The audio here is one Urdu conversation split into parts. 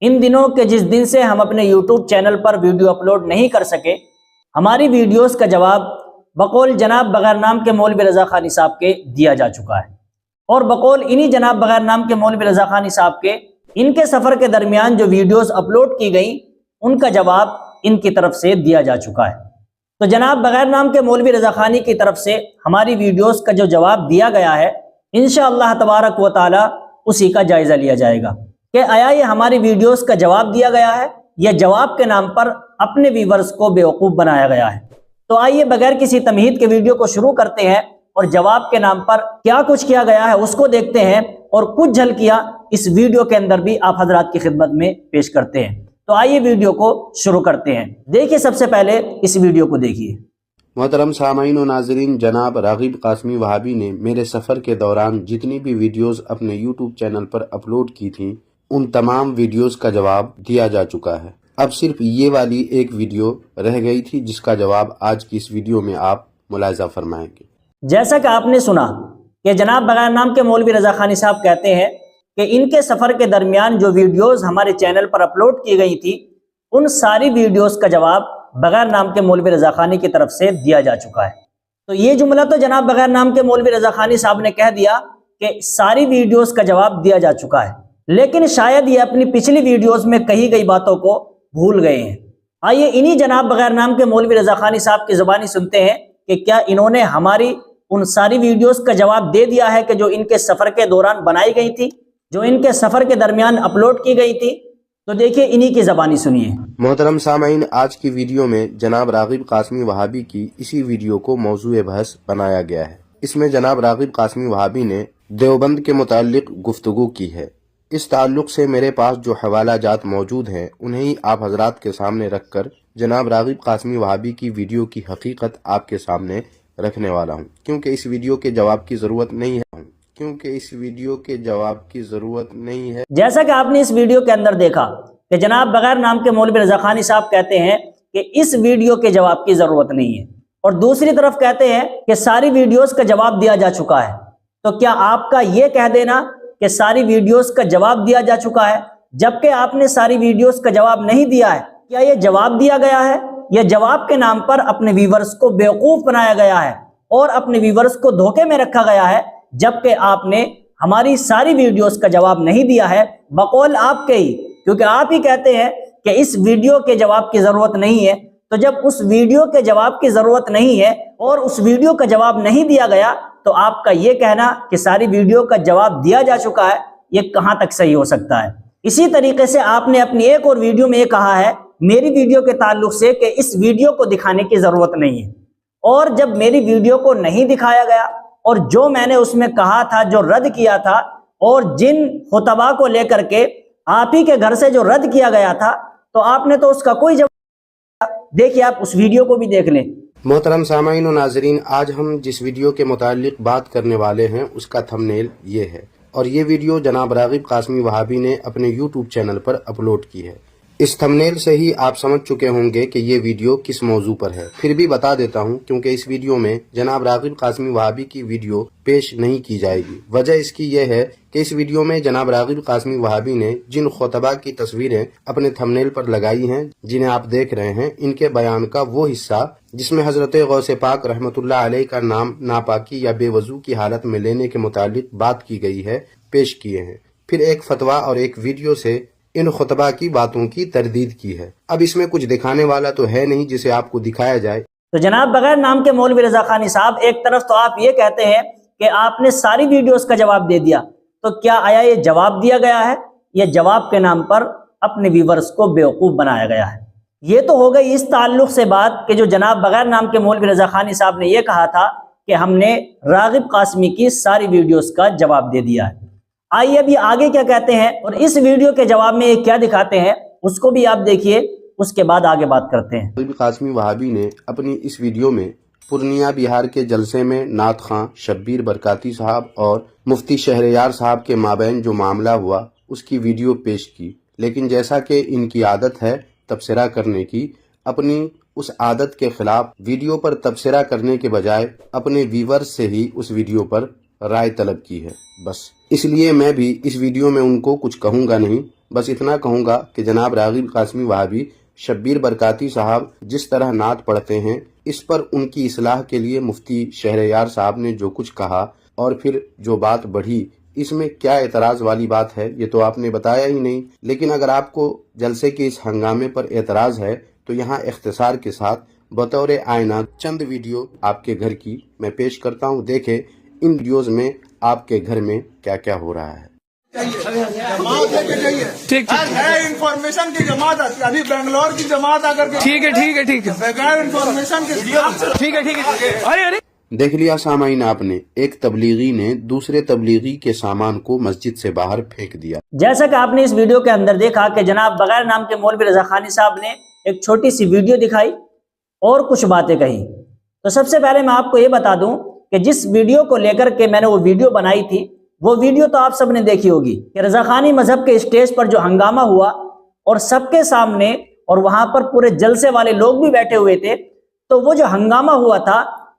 ان دنوں کے جس دن سے ہم اپنے یوٹیوب چینل پر ویڈیو اپلوڈ نہیں کر سکے، ہماری ویڈیوز کا جواب بقول جناب بغیر نام کے مولوی رضا خانی صاحب کے دیا جا چکا ہے، اور بقول انہی جناب بغیر نام کے مولوی رضا خانی صاحب کے ان کے سفر کے درمیان جو ویڈیوز اپلوڈ کی گئیں ان کا جواب ان کی طرف سے دیا جا چکا ہے۔ تو جناب بغیر نام کے مولوی رضا خانی کی طرف سے ہماری ویڈیوز کا جو جواب دیا گیا ہے، انشاءاللہ تبارک و تعالی اسی کا جائزہ لیا جائے گا کہ آیا یہ ہماری ویڈیوز کا جواب دیا گیا ہے یا جواب کے نام پر اپنے ویورز کو بیوقوف بنایا گیا ہے۔ تو آئیے بغیر کسی تمہید کے ویڈیو کو شروع کرتے ہیں اور جواب کے نام پر کیا کچھ کیا گیا ہے اس کو دیکھتے ہیں، اور کچھ جھلکیاں اس ویڈیو کے اندر بھی آپ حضرات کی خدمت میں پیش کرتے ہیں۔ تو آئیے ویڈیو کو شروع کرتے ہیں۔ دیکھیے سب سے پہلے اس ویڈیو کو دیکھیے۔ محترم سامعین و ناظرین، جناب راغب قاسمی وہابی نے میرے سفر کے دوران جتنی بھی ویڈیوز اپنے یوٹیوب چینل پر اپلوڈ کی تھیں ان تمام ویڈیوز کا جواب دیا جا چکا ہے۔ اب صرف یہ والی ایک ویڈیو رہ گئی تھی جس کا جواب آج کی اس ویڈیو میں آپ ملاحظہ فرمائیں گے۔ جیسا کہ آپ نے سنا کہ جناب بغیر نام کے مولوی رضا خانی صاحب کہتے ہیں کہ ان کے سفر کے درمیان جو ویڈیوز ہمارے چینل پر اپلوڈ کی گئی تھی ان ساری ویڈیوز کا جواب بغیر نام کے مولوی رضا خانی کی طرف سے دیا جا چکا ہے۔ تو یہ جملہ تو جناب بغیر نام کے مولوی رضا خانی صاحب نے کہہ دیا کہ ساری ویڈیوز کا جواب دیا جا چکا ہے، لیکن شاید یہ اپنی پچھلی ویڈیوز میں کہی گئی باتوں کو بھول گئے ہیں۔ آئیے انہی جناب بغیر نام کے مولوی رضا خانی صاحب کی زبانی سنتے ہیں کہ کیا انہوں نے ہماری ان ساری ویڈیوز کا جواب دے دیا ہے کہ جو ان کے سفر کے دوران بنائی گئی تھی، جو ان کے سفر کے درمیان اپلوڈ کی گئی تھی۔ تو دیکھیے انہی کی زبانی سنیے۔ محترم سامعین، آج کی ویڈیو میں جناب راغب قاسمی وہابی کی اسی ویڈیو کو موضوع بحث بنایا گیا ہے۔ اس میں جناب راغب قاسمی وہابی نے دیوبند کے متعلق گفتگو کی ہے۔ اس تعلق سے میرے پاس جو حوالہ جات موجود ہیں انہیں آپ حضرات کے سامنے رکھ کر جناب راغب قاسمی وہابی کی ویڈیو کی حقیقت آپ کے سامنے رکھنے والا ہوں، کیونکہ اس ویڈیو کے جواب کی ضرورت نہیں ہے جیسا کہ آپ نے اس ویڈیو کے اندر دیکھا کہ جناب بغیر نام کے مولوی رضا خانی صاحب کہتے ہیں کہ اس ویڈیو کے جواب کی ضرورت نہیں ہے، اور دوسری طرف کہتے ہیں کہ ساری ویڈیوز کا جواب دیا جا چکا ہے۔ تو کیا آپ کا یہ کہہ دینا کہ ساری ویڈیوز کا جواب دیا جا چکا ہے جبکہ آپ نے ساری ویڈیوز کا جواب نہیں دیا ہے، کیا یہ جواب دیا گیا ہے یا جواب کے نام پر اپنے ویورز کو بیوقوف بنایا گیا ہے اور اپنے ویورز کو دھوکے میں رکھا گیا ہے جبکہ آپ نے ہماری ساری ویڈیوز کا جواب نہیں دیا ہے بقول آپ کے ہی، کیونکہ آپ ہی کہتے ہیں کہ اس ویڈیو کے جواب کی ضرورت نہیں ہے۔ تو جب اس ویڈیو کے جواب کی ضرورت نہیں ہے اور اس ویڈیو کا جواب نہیں دیا گیا تو آپ کا یہ کہنا کہ ساری ویڈیو کا جواب دیا جا چکا ہے، یہ کہاں تک صحیح ہو سکتا ہے؟ اسی طریقے سے آپ نے اپنی ایک اور ویڈیو میں یہ کہا ہے میری ویڈیو کے تعلق سے کہ اس ویڈیو کو دکھانے کی ضرورت نہیں ہے، اور جب میری ویڈیو کو نہیں دکھایا گیا اور جو میں نے اس میں کہا تھا، جو رد کیا تھا، اور جن خطبہ کو لے کر کے آپ ہی کے گھر سے جو رد کیا گیا تھا، تو آپ نے تو اس کا کوئی جواب۔ دیکھیے آپ اس ویڈیو کو بھی دیکھ لیں۔ محترم سامعین و ناظرین، آج ہم جس ویڈیو کے متعلق بات کرنے والے ہیں اس کا تھمبنیل یہ ہے، اور یہ ویڈیو جناب راغب قاسمی وہابی نے اپنے یوٹیوب چینل پر اپلوڈ کی ہے۔ اس تھمبنیل سے ہی آپ سمجھ چکے ہوں گے کہ یہ ویڈیو کس موضوع پر ہے، پھر بھی بتا دیتا ہوں کیونکہ اس ویڈیو میں جناب راغب قاسمی وہابی کی ویڈیو پیش نہیں کی جائے گی۔ وجہ اس کی یہ ہے کہ اس ویڈیو میں جناب راغب قاسمی وہابی نے جن خطبہ کی تصویریں اپنے تھمبنیل پر لگائی ہیں، جنہیں آپ دیکھ رہے ہیں، ان کے بیان کا وہ حصہ جس میں حضرت غوث پاک رحمۃ اللہ علیہ کا نام ناپاکی یا بے وضو کی حالت میں لینے کے متعلق بات کی گئی ہے، پیش کیے ہیں۔ پھر ایک فتویٰ اور ایک ویڈیو سے ان خطبہ کی باتوں کی تردید کی ہے۔ اب اس میں کچھ دکھانے والا تو ہے نہیں جسے آپ کو دکھایا جائے۔ تو جناب بغیر نام کے مولوی رضا خانی صاحب، ایک طرف تو آپ یہ کہتے ہیں کہ آپ نے ساری ویڈیوز کا جواب دے دیا، تو کیا آیا یہ جواب دیا گیا ہے یا جواب کے نام پر اپنے ویورز کو بیوقوف بنایا گیا ہے؟ یہ تو ہو گئی اس تعلق سے بات کہ جو جناب بغیر نام کے مولوی رضا خانی صاحب نے یہ کہا تھا کہ ہم نے راغب قاسمی کی ساری ویڈیوز کا جواب دے دیا ہے۔ آئیے ابھی آگے کیا کہتے ہیں اور اس ویڈیو کے جواب میں یہ کیا دکھاتے ہیں اس کو بھی آپ دیکھیے، اس کے بعد آگے بات کرتے ہیں۔ راغب قاسمی وہابی نے اپنی اس ویڈیو میں پورنیہ بہار کے جلسے میں نعت خواں شبیر برکاتی صاحب اور مفتی شہریار صاحب کے مابین جو معاملہ ہوا اس کی ویڈیو پیش کی، لیکن جیسا کہ ان کی عادت ہے تبصرہ کرنے کی، اپنی اس عادت کے خلاف ویڈیو پر تبصرہ کرنے کے بجائے اپنے ویورز سے ہی اس ویڈیو پر رائے طلب کی ہے۔ بس اس لیے میں بھی اس ویڈیو میں ان کو کچھ کہوں گا نہیں، بس اتنا کہوں گا کہ جناب راغب قاسمی وہابی شبیر برکاتی صاحب جس طرح نعت پڑھتے ہیں، اس پر ان کی اصلاح کے لیے مفتی شہریار صاحب نے جو کچھ کہا اور پھر جو بات بڑھی، اس میں کیا اعتراض والی بات ہے یہ تو آپ نے بتایا ہی نہیں۔ لیکن اگر آپ کو جلسے کے اس ہنگامے پر اعتراض ہے تو یہاں اختصار کے ساتھ بطور آئینہ چند ویڈیو آپ کے گھر کی میں پیش کرتا ہوں، دیکھیں ان ویڈیوز میں آپ کے گھر میں کیا کیا ہو رہا ہے۔ جماعت لے کے جائیے، ٹھیک ہے، انفارمیشن کی جماعت آتی ہے، ابھی بنگلور کی جماعت آ کر کے، ٹھیک ہے ٹھیک ہے ٹھیک ہے، بغیر انفارمیشن کے، ٹھیک ہے ٹھیک ہے، ارے ارے دیکھ لیا سامعین آپ نے، ایک تبلیغی نے دوسرے تبلیغی کے سامان کو مسجد سے باہر پھینک دیا۔ جیسا کہ آپ نے اس ویڈیو کے اندر دیکھا کہ جناب بغیر نام کے مولوی رضا خانی صاحب نے ایک چھوٹی سی ویڈیو دکھائی اور کچھ باتیں کہیں۔ تو سب سے پہلے میں آپ کو یہ بتا دوں کہ جس ویڈیو کو لے کر کے میں نے وہ ویڈیو بنائی تھی، وہ ویڈیو تو آپ سب نے دیکھی ہوگی کہ رضا خانی مذہب کے اسٹیج پر جو ہنگامہ ہوا اور سب کے سامنے، اور وہاں پر پورے جلسے والے لوگ بھی بیٹھے ہوئے تھے، تو وہ جو ہنگامہ ہوا تھا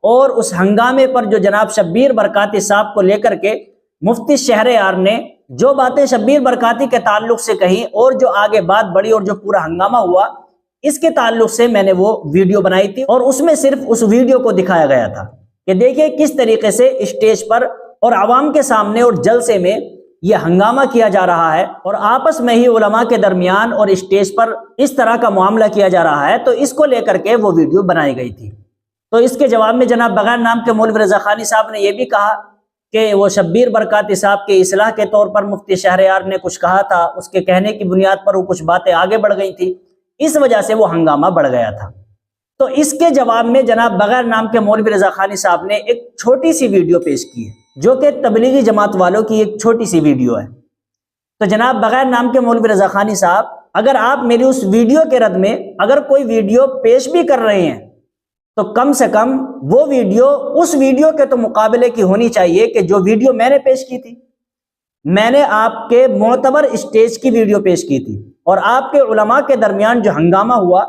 اور اس ہنگامے پر جو جناب شبیر برکاتی صاحب کو لے کر کے مفتی شہریار نے جو باتیں شبیر برکاتی کے تعلق سے کہیں اور جو آگے بات بڑھی اور جو پورا ہنگامہ ہوا، اس کے تعلق سے میں نے وہ ویڈیو بنائی تھی اور اس میں صرف اس ویڈیو کو دکھایا گیا تھا کہ دیکھیں کس طریقے سے اسٹیج پر اور عوام کے سامنے اور جلسے میں یہ ہنگامہ کیا جا رہا ہے اور آپس میں ہی علماء کے درمیان اور اسٹیج پر اس طرح کا معاملہ کیا جا رہا ہے۔ تو اس کو لے کر کے وہ ویڈیو بنائی گئی تھی۔ تو اس کے جواب میں جناب بغیر نام کے مولوی رضا خانی صاحب نے یہ بھی کہا کہ وہ شبیر برکاتی صاحب کے اصلاح کے طور پر مفتی شہریار نے کچھ کہا تھا، اس کے کہنے کی بنیاد پر وہ کچھ باتیں آگے بڑھ گئی تھی، اس وجہ سے وہ ہنگامہ بڑھ گیا تھا۔ تو اس کے جواب میں جناب بغیر نام کے مولوی رضا خانی صاحب نے ایک چھوٹی سی ویڈیو پیش کی ہے جو کہ تبلیغی جماعت والوں کی ایک چھوٹی سی ویڈیو ہے۔ تو جناب بغیر نام کے مولوی رضا خانی صاحب، اگر آپ میری اس ویڈیو کے رد میں اگر کوئی ویڈیو پیش بھی کر رہے ہیں تو کم سے کم وہ ویڈیو اس ویڈیو کے تو مقابلے کی ہونی چاہیے کہ جو ویڈیو میں نے پیش کی تھی۔ میں نے آپ کے معتبر اسٹیج کی ویڈیو پیش کی تھی اور آپ کے علماء کے درمیان جو ہنگامہ ہوا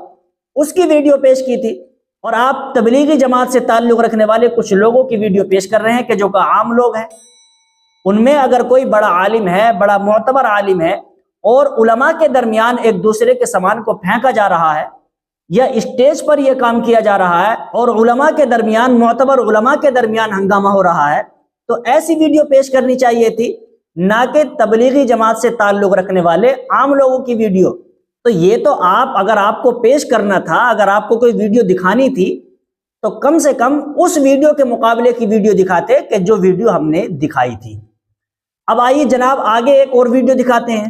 اس کی ویڈیو پیش کی تھی، اور آپ تبلیغی جماعت سے تعلق رکھنے والے کچھ لوگوں کی ویڈیو پیش کر رہے ہیں کہ جو کہ عام لوگ ہیں۔ ان میں اگر کوئی بڑا عالم ہے، بڑا معتبر عالم ہے اور علماء کے درمیان ایک دوسرے کے سامان کو پھینکا جا رہا ہے یا اسٹیج پر یہ کام کیا جا رہا ہے اور علماء کے درمیان، معتبر علماء کے درمیان ہنگامہ ہو رہا ہے، تو ایسی ویڈیو پیش کرنی چاہیے تھی، نہ کہ تبلیغی جماعت سے تعلق رکھنے والے عام لوگوں کی ویڈیو۔ تو یہ تو آپ، اگر آپ کو پیش کرنا تھا، اگر آپ کو کوئی ویڈیو دکھانی تھی تو کم سے کم اس ویڈیو کے مقابلے کی ویڈیو دکھاتے کہ جو ویڈیو ہم نے دکھائی تھی۔ اب آئیے جناب آگے ایک اور ویڈیو دکھاتے ہیں،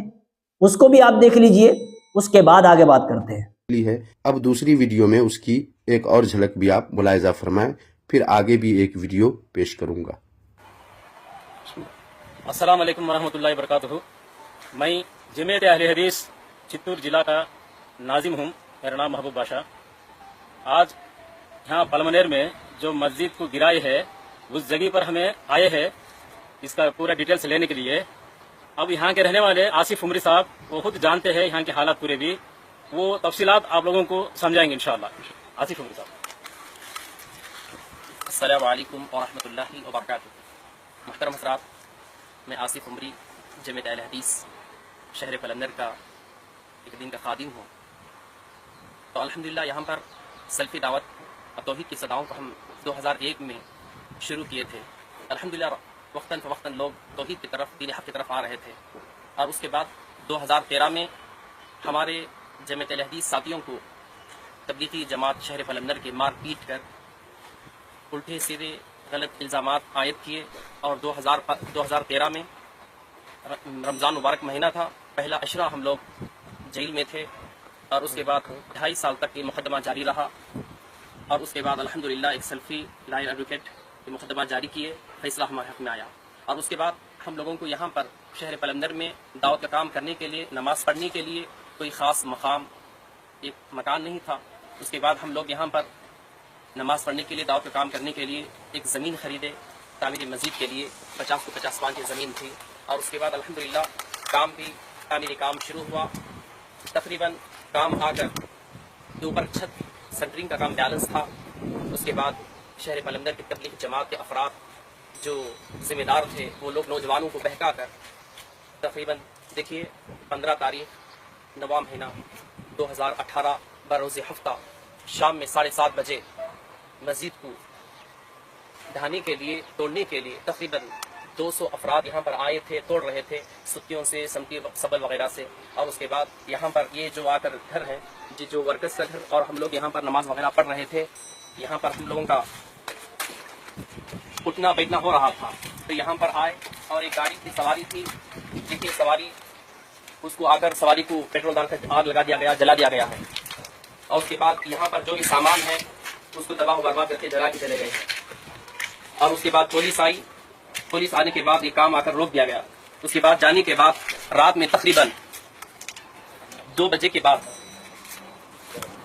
اس کو بھی آپ دیکھ لیجئے، اس کے بعد آگے بات کرتے ہیں۔ ہے اب دوسری ویڈیو میں اس کی ایک اور جھلک بھی آپ ملاحظہ فرمائیں، پھر آگے بھی ایک ویڈیو پیش کروں گا۔ السلام علیکم ورحمۃ اللہ وبرکاتہ۔ میں جمعیت اہل حدیث چتور ضلع کا ناظم ہوں، میرا نام محبوب بادشاہ۔ آج یہاں پلمنیر میں جو مسجد کو گرائی ہے اس جگہ پر ہمیں آئے ہیں اس کا پورا ڈیٹیلز لینے کے لیے۔ اب یہاں کے رہنے والے آصف عمری صاحب وہ خود جانتے ہیں یہاں کے حالات پورے بھی، وہ تفصیلات آپ لوگوں کو سمجھائیں گے انشاءاللہ۔ آصف عمری صاحب۔ السلام علیکم ورحمۃ اللہ وبرکاتہ۔ محترم حضرات، میں آصف عمری جمعیت اہل حدیث شہر پلندر کا ایک دن کا خادم ہوں۔ تو الحمدللہ یہاں پر سلفی دعوت اور توحید کی صداؤں کو ہم 2001 میں شروع کیے تھے۔ الحمدللہ وقتاً فوقتاً لوگ توحید کی طرف، دین حق کی طرف آ رہے تھے، اور اس کے بعد 2013 میں ہمارے جمعیت اہل حدیث ساتھیوں کو تبلیغی جماعت شہر پلندر کے مار پیٹ کر الٹے سیدھے غلط الزامات عائد کیے، اور 2013 میں رمضان مبارک مہینہ تھا، پہلا عشرہ ہم لوگ جیل میں تھے، اور اس کے بعد 2.5 سال تک یہ مقدمہ جاری رہا، اور اس کے بعد الحمدللہ ایک سلفی لائن ایڈوکیٹ یہ مقدمہ جاری کیے، فیصلہ ہمارے حق میں آیا، اور اس کے بعد ہم لوگوں کو یہاں پر شہر پلندر میں دعوت کا کام کرنے کے لیے، نماز پڑھنے کے لیے کوئی خاص مقام، ایک مکان نہیں تھا۔ اس کے بعد ہم لوگ یہاں پر نماز پڑھنے کے لیے، دعوت کا کام کرنے کے لیے ایک زمین خریدے، تعمیر مسجد کے لیے 50 کو 50 پان کی زمین تھی، اور اس کے بعد الحمدللہ کام بھی، تعمیری کام شروع ہوا، تقریباً کام آ کر اوپر چھت سنٹرنگ کا کام بیلنس تھا۔ اس کے بعد شہر پلندر کی تبلیغ جماعت کے افراد جو ذمہ دار تھے وہ لوگ نوجوانوں کو بہکا کر تقریباً دیکھیے 15 تاریخ نواں مہینہ 2018 بروز ہفتہ شام میں 7:30 بجے مسجد کو ڈھانے کے لیے توڑنے کے لیے تقریباً 200 افراد یہاں پر آئے تھے، توڑ رہے تھے ستیوں سے، سمتی سبل وغیرہ سے. اور اس کے بعد یہاں پر یہ جو آ کر گھر ہے جی جو ورکرز کا گھر، اور ہم لوگ یہاں پر نماز وغیرہ پڑھ رہے تھے. یہاں پر ہم لوگوں کا اٹھنا بیٹھنا ہو رہا تھا. تو یہاں پر آئے اور ایک گاڑی کی سواری تھی، دیکھیے سواری، اس کو آ کر سواری کو پیٹرول ڈال کر آگ لگا دیا گیا، جلا دیا گیا ہے. اور اس کے بعد یہاں پر جو بھی سامان ہے اس کو تباہ و برباد کر کے جلا کے چلے گئے. اور اس کے بعد پولیس آئی، پولیس آنے کے بعد یہ کام آ کر روک دیا گیا. اس کے بعد جانے کے بعد رات میں تقریباً 2 بجے کے بعد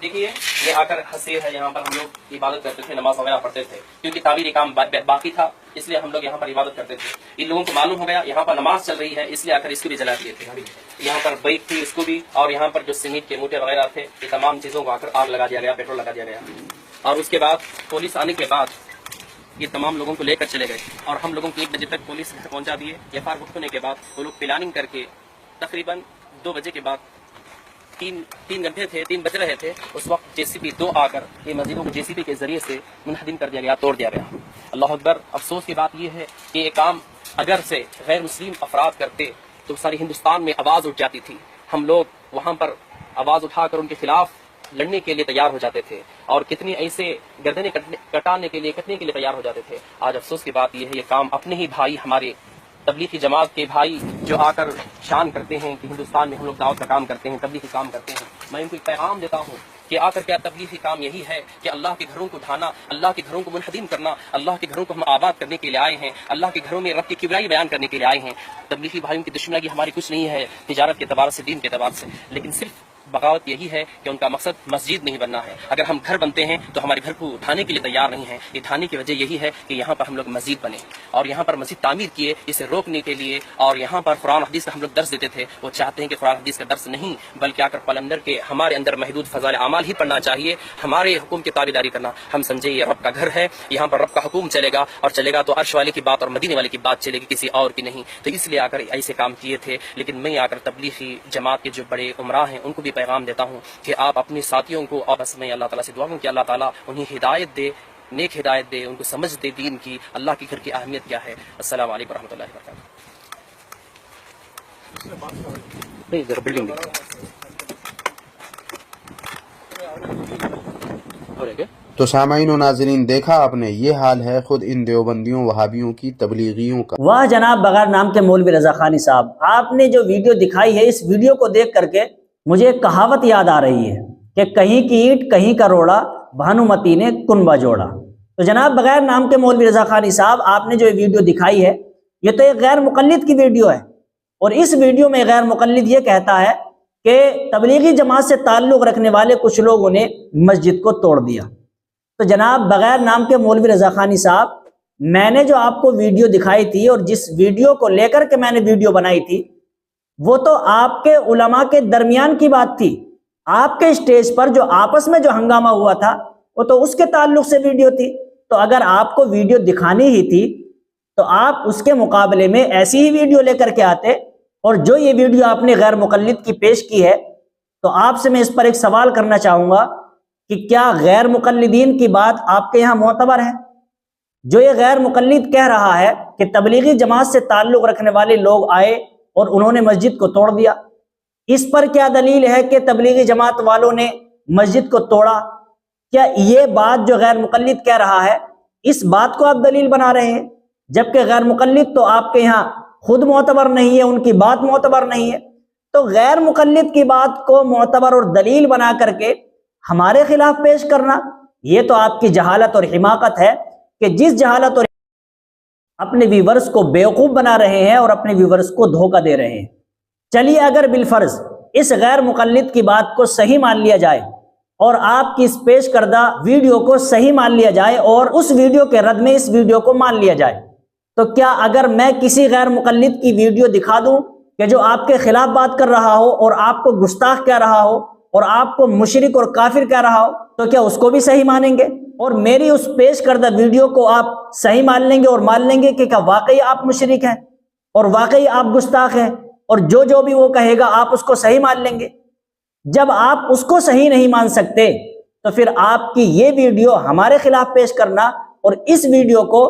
دیکھیے یہ آ کر حسیر ہے. یہاں پر ہم لوگ عبادت کرتے تھے، نماز وغیرہ پڑھتے تھے، کیونکہ تعمیری کام باقی تھا، اس لیے ہم لوگ یہاں پر عبادت کرتے تھے. ان لوگوں کو معلوم ہو گیا یہاں پر نماز چل رہی ہے، اس لیے آ کر اس کو بھی جلا دیے تھے. یہاں پر بائک تھی اس کو بھی، اور یہاں پر جو سیمنٹ کے موٹے وغیرہ تھے یہ تمام چیزوں کو آ کر آگ لگا دیا گیا، پیٹرول لگا دیا گیا. اور اس کے بعد پولیس آنے کے بعد یہ تمام لوگوں کو لے کر چلے گئے. اور ہم لوگوں کو 1 بجے تک پولیس گھر پہنچا دیے. ایف آر بک ہونے کے بعد وہ لوگ پلاننگ کر کے تقریباً 2 بجے کے بعد 3 گھنٹے تھے، 3 بج رہے تھے، اس وقت JCB 2 آ کر یہ مسجدوں کو JCB کے ذریعے سے منہدم کر دیا گیا، توڑ دیا گیا. اللہ اکبر. افسوس کی بات یہ ہے کہ یہ کام اگر سے غیر مسلم افراد کرتے تو ساری ہندوستان میں آواز اٹھ جاتی تھی. ہم لوگ وہاں پر آواز اٹھا کر ان کے خلاف لڑنے کے لیے تیار ہو جاتے تھے، اور کتنی ایسے گردنیں کٹانے کے لیے تیار ہو جاتے تھے. آج افسوس کی بات یہ ہے یہ کام اپنے ہی بھائی، ہمارے تبلیغی جماعت کے بھائی جو آ کر شان کرتے ہیں کہ ہندوستان میں ہم لوگ دعوت کا کام کرتے ہیں، تبلیغی کام کرتے ہیں. میں ان کو ایک پیغام دیتا ہوں کہ آ کر کیا تبلیغی کام یہی ہے کہ اللہ کے گھروں کو ڈھانا، اللہ کے گھروں کو منہدم کرنا، اللہ کے گھروں کو ہم آباد کرنے کے لیے آئے ہیں، اللہ کے گھروں میں رب کی کبریائی بیان کرنے کے لیے آئے ہیں. تبلیغی بھائیوں کی دشمنی ہماری کچھ نہیں ہے تجارت کے اعتبار سے، دین کے اعتبار سے، لیکن صرف بغاوت یہی ہے کہ ان کا مقصد مسجد نہیں بننا ہے. اگر ہم گھر بنتے ہیں تو ہمارے گھر کو ڈھانے کے لیے تیار نہیں ہیں. یہ ڈھانے کی وجہ یہی ہے کہ یہاں پر ہم لوگ مسجد بنے اور یہاں پر مسجد تعمیر کیے اسے روکنے کے لیے. اور یہاں پر قرآن حدیث کا ہم لوگ درس دیتے تھے، وہ چاہتے ہیں کہ قرآن حدیث کا درس نہیں بلکہ آ کر قلندر کے ہمارے اندر محدود فضائل اعمال ہی پڑھنا چاہیے، ہمارے حکم کی تابعداری کرنا. ہم سمجھے یہ رب کا گھر ہے، یہاں پر رب کا حکم چلے گا، اور چلے گا تو عرش والے کی بات اور مدینے والے کی بات چلے گی، کسی اور کی نہیں. تو اس لیے آ کر ایسے کام کیے تھے. لیکن میں آ کر تبلیغی جماعت کے جو بڑے عمرا ہیں ان کو بھی پیغام دیتا ہوں کہ آپ اپنے ساتھیوں کو، اور بس میں اللہ تعالیٰ سے دعا ہوں کہ اللہ تعالیٰ انہیں ہدایت دے، نیک ہدایت دے، ان کو سمجھ دے دین کی، اللہ کے گھر کی اہمیت کیا ہے. السلام علیکم ورحمۃ اللہ وبرکاتہ. تو سامعین و ناظرین، دیکھا آپ نے، یہ حال ہے خود ان دیوبندیوں وہابیوں کی تبلیغیوں کا. واہ جناب بغیر نام کے مولوی رضا خانی صاحب، آپ نے جو ویڈیو دکھائی ہے، اس ویڈیو کو دیکھ کر کے مجھے ایک کہاوت یاد آ رہی ہے کہ کہیں کی اینٹ کہیں کا روڑا، بھانومتی نے کنبا جوڑا. تو جناب بغیر نام کے مولوی رضا خانی صاحب، آپ نے جو ویڈیو دکھائی ہے یہ تو ایک غیر مقلد کی ویڈیو ہے، اور اس ویڈیو میں غیر مقلد یہ کہتا ہے کہ تبلیغی جماعت سے تعلق رکھنے والے کچھ لوگوں نے مسجد کو توڑ دیا. تو جناب بغیر نام کے مولوی رضا خانی صاحب، میں نے جو آپ کو ویڈیو دکھائی تھی اور جس ویڈیو کو لے کر کے میں نے ویڈیو بنائی تھی، وہ تو آپ کے علماء کے درمیان کی بات تھی. آپ کے اسٹیج پر جو آپس میں جو ہنگامہ ہوا تھا وہ تو اس کے تعلق سے ویڈیو تھی. تو اگر آپ کو ویڈیو دکھانی ہی تھی تو آپ اس کے مقابلے میں ایسی ہی ویڈیو لے کر کے آتے. اور جو یہ ویڈیو آپ نے غیر مقلد کی پیش کی ہے، تو آپ سے میں اس پر ایک سوال کرنا چاہوں گا کہ کیا غیر مقلدین کی بات آپ کے یہاں معتبر ہے؟ جو یہ غیر مقلد کہہ رہا ہے کہ تبلیغی جماعت سے تعلق رکھنے والے لوگ آئے اور انہوں نے مسجد کو توڑ دیا، اس پر کیا دلیل ہے کہ تبلیغی جماعت والوں نے مسجد کو توڑا؟ کیا یہ بات جو غیر مقلد کہہ رہا ہے، اس بات کو آپ دلیل بنا رہے ہیں؟ جبکہ غیر مقلد تو آپ کے یہاں خود معتبر نہیں ہے، ان کی بات معتبر نہیں ہے. تو غیر مقلد کی بات کو معتبر اور دلیل بنا کر کے ہمارے خلاف پیش کرنا، یہ تو آپ کی جہالت اور حماقت ہے کہ جس جہالت اور اپنے ویورز کو بیوقوف بنا رہے ہیں اور اپنے ویورز کو دھوکہ دے رہے ہیں. چلیے اگر بالفرض اس غیر مقلد کی بات کو صحیح مان لیا جائے اور آپ کی اس پیش کردہ ویڈیو کو صحیح مان لیا جائے اور اس ویڈیو کے رد میں اس ویڈیو کو مان لیا جائے، تو کیا اگر میں کسی غیر مقلد کی ویڈیو دکھا دوں کہ جو آپ کے خلاف بات کر رہا ہو اور آپ کو گستاخ کہہ رہا ہو اور آپ کو مشرک اور کافر کہہ رہا ہو، تو کیا اس کو بھی صحیح مانیں گے؟ اور میری اس پیش کردہ ویڈیو کو آپ صحیح مان لیں گے اور مان لیں گے کہ کیا واقعی آپ مشرک ہیں اور واقعی آپ گستاخ ہیں اور جو بھی وہ کہے گا آپ اس کو صحیح مان لیں گے؟ جب آپ اس کو صحیح نہیں مان سکتے تو پھر آپ کی یہ ویڈیو ہمارے خلاف پیش کرنا اور اس ویڈیو کو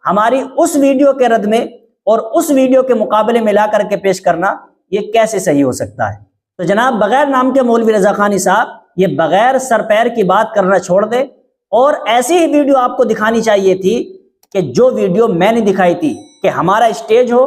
ہماری اس ویڈیو کے رد میں اور اس ویڈیو کے مقابلے میں لا کر کے پیش کرنا، یہ کیسے صحیح ہو سکتا ہے؟ تو جناب بغیر نام کے مولوی رضا خانی صاحب یہ بغیر سر پیر کی بات کرنا چھوڑ دے، اور ایسی ہی ویڈیو آپ کو دکھانی چاہیے تھی کہ جو ویڈیو میں نے دکھائی تھی، کہ ہمارا اسٹیج ہو،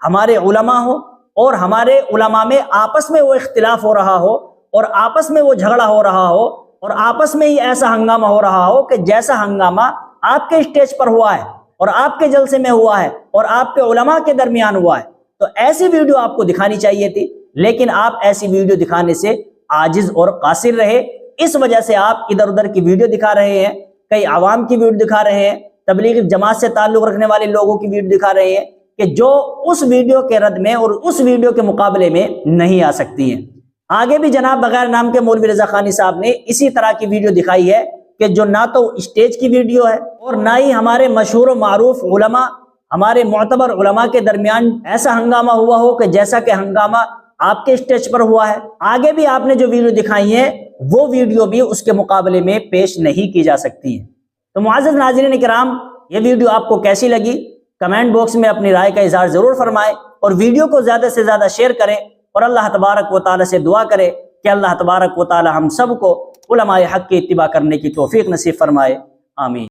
ہمارے علماء ہو، اور ہمارے علماء میں آپس میں وہ اختلاف ہو رہا ہو اور آپس میں وہ جھگڑا ہو رہا ہو اور آپس میں ہی ایسا ہنگامہ ہو رہا ہو کہ جیسا ہنگامہ آپ کے اسٹیج پر ہوا ہے اور آپ کے جلسے میں ہوا ہے اور آپ کے علماء کے درمیان ہوا ہے، تو ایسی ویڈیو آپ کو دکھانی چاہیے تھی، لیکن آپ ایسی ویڈیو دکھانے سے عاجز اور قاصر رہے۔ اس وجہ سے آپ ادھر ادھر کی ویڈیو دکھا رہے ہیں، کئی عوام کی ویڈیو دکھا رہے ہیں، تبلیغ جماعت سے تعلق رکھنے والے لوگوں کی ویڈیو دکھا رہے ہیں کہ جو اس ویڈیو کے رد میں اور اس ویڈیو کے مقابلے میں نہیں آ سکتی ہیں۔ آگے بھی جناب بغیر نام کے مولوی رضا خانی صاحب نے اسی طرح کی ویڈیو دکھائی ہے کہ جو نہ تو اسٹیج کی ویڈیو ہے اور نہ ہی ہمارے مشہور و معروف علماء، ہمارے معتبر علماء کے درمیان ایسا ہنگامہ ہوا ہو کہ جیسا کہ ہنگامہ آپ کے اسٹیج پر ہوا ہے۔ آگے بھی آپ نے جو ویڈیو دکھائی ہے وہ ویڈیو بھی اس کے مقابلے میں پیش نہیں کی جا سکتی ہے۔ تو معزز ناظرین کرام، یہ ویڈیو آپ کو کیسی لگی؟ کمنٹ باکس میں اپنی رائے کا اظہار ضرور فرمائیں اور ویڈیو کو زیادہ سے زیادہ شیئر کریں، اور اللہ تبارک و تعالی سے دعا کرے کہ اللہ تبارک و تعالی ہم سب کو علماء حق کی اتباع کرنے کی توفیق نصیب فرمائے۔ آمین۔